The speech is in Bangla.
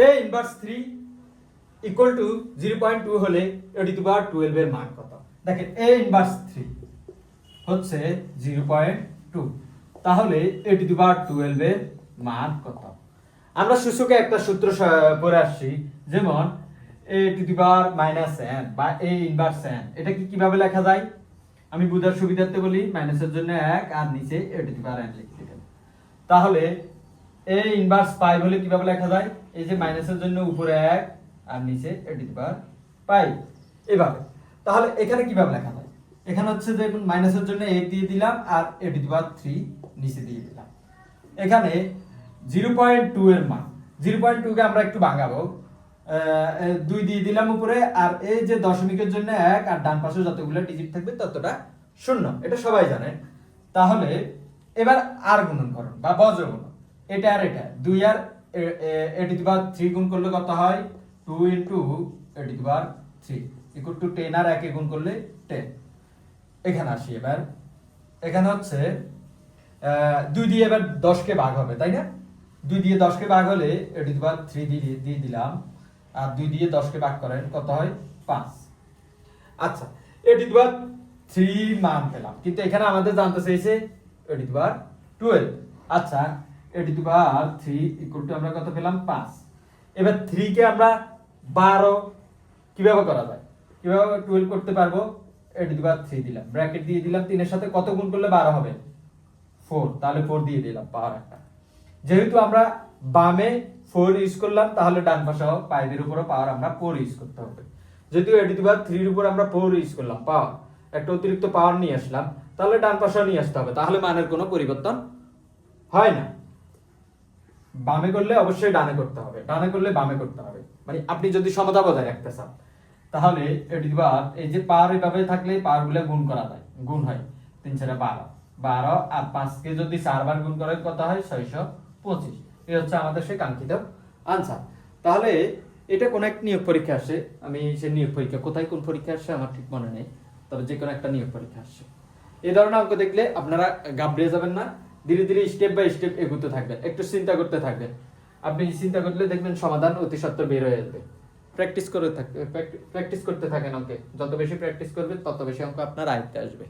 a ইনভার্স 3 ইকুয়াল টু 0.2 হলে a টু দি পাওয়ার 12 এর মান কত? দেখেন a ইনভার্স 3 হচ্ছে 0.2, তাহলে a টু দি পাওয়ার 12 এর মান কত? আমরা সূচকে একটা সূত্র পড়ে আসছি, যেমন a to the power -n বা a ইনভার্স n, এটা কি কিভাবে লেখা যায়? আমি বুঝার সুবিধার্থে বলি, মাইনাসের জন্য 1 আর নিচে a to the power n লিখে দিবেন। তাহলে a ইনভার্স 5 হলে কিভাবে লেখা যায়? এই যে মাইনাসের জন্য উপরে 1 আর নিচে a টু দি পাওয়ার 5, এভাবে। তাহলে এখানে কিভাবে লেখা যায়? এখানে হচ্ছে যে মাইনাসের জন্য a দিয়ে দিলাম আর a টু দি পাওয়ার 3 নিচে দিয়ে দিলাম। এখানে 0.2 এর মান, 0.2 কে আমরা একটু ভাঙাবো, 2 দিয়ে দিলাম উপরে, আর এই যে দশমিকের জন্য 1 আর ডান পাশে যতগুলো ডিজিট থাকবে ততটা শূন্য, এটা সবাই জানেন। তাহলে এবার আর গুণনকরণ বা বজ্র গুণন, এটা আর এটা 2 আর a টু দি পাওয়ার 3 গুণ করলে কত হয়? 2 into a to the power 3 equal to 10 আর 1 গুণ করলে 10। এখানে আসি, এবার এখানে হচ্ছে 2 দিয়ে এবার 10 কে ভাগ হবে, তাই না? 2 দিয়ে 10 কে ভাগ হলে a টু দি পাওয়ার 3 দিয়ে দিলাম, আর 2 দিয়ে 10 কে ভাগ করেন কত হয়? 5। আচ্ছা, a টু দি পাওয়ার 3 মান পেলাম, কিন্তু এখানে আমাদের জানতে চাইছে a টু দি পাওয়ার 12। আচ্ছা, a to the power 3 equal to আমরা কত পেলাম? 5। এবার 3 কে আমরা 12 কিভাবে করা যায়? কিভাবে 12 করতে পারবো? a টু দি পাওয়ার 3 দিলাম, ব্র্যাকেট দিয়ে দিলাম, 3 এর সাথে কত গুণ করলে 12 হবে? 4, তাহলে 4 দিয়ে দিলাম পাওয়ার একটা। যেহেতু আমরা বামে 4 ইউজ করলাম, তাহলে ডান পাশে 5 এর উপরে পাওয়ার আমরা 4 ইউজ করতে হবে। যেহেতু a টু দি পাওয়ার 3 এর উপর আমরা 4 ইউজ করলাম পাওয়ার, একটা অতিরিক্ত পাওয়ার নিয়ে আসলাম, তাহলে ডান পাশেও নিয়ে আসতে হবে, তাহলে মানের কোনো পরিবর্তন হয় না। বামে করলে অবশ্যই ডানে করতে হবে, ডানে করলে বামে করতে হবে, মানে আপনি যদি সমতা বজায় রাখতে চান। তাহলে a টু দি পাওয়ার, এই যে পাওয়ার এভাবে থাকলে পাওয়ার গুলো গুণ করা যায়, গুণ হয় 3 4 12, 12 আর 5 কে যদি 4 বার গুণ করে কত হয়? 625। এই হচ্ছে আমাদের সেই কাঙ্ক্ষিত আনসার। তাহলে এটা কোন এক নিয়োগ পরীক্ষা আসে, আমি সেই নিয়োগ পরীক্ষা কোথায় কোন পরীক্ষা আসে আমার ঠিক মনে নেই, তবে যে কোনো একটা নিয়োগ পরীক্ষা আসে। এই ধরনের অঙ্ক দেখলে আপনারা ঘাবড়ে যাবেন না, ধীরে ধীরে স্টেপ বাই স্টেপ এগোতে থাকবেন, একটু চিন্তা করতে থাকবেন। আপনি চিন্তা করলে দেখবেন সমাধান অতি সত্বর বের হয়ে যাবে। প্র্যাকটিস করতে থাকেন অঙ্কে, যত বেশি প্র্যাকটিস করবেন তত বেশি অঙ্ক আপনার আয়ত্তে আসবে।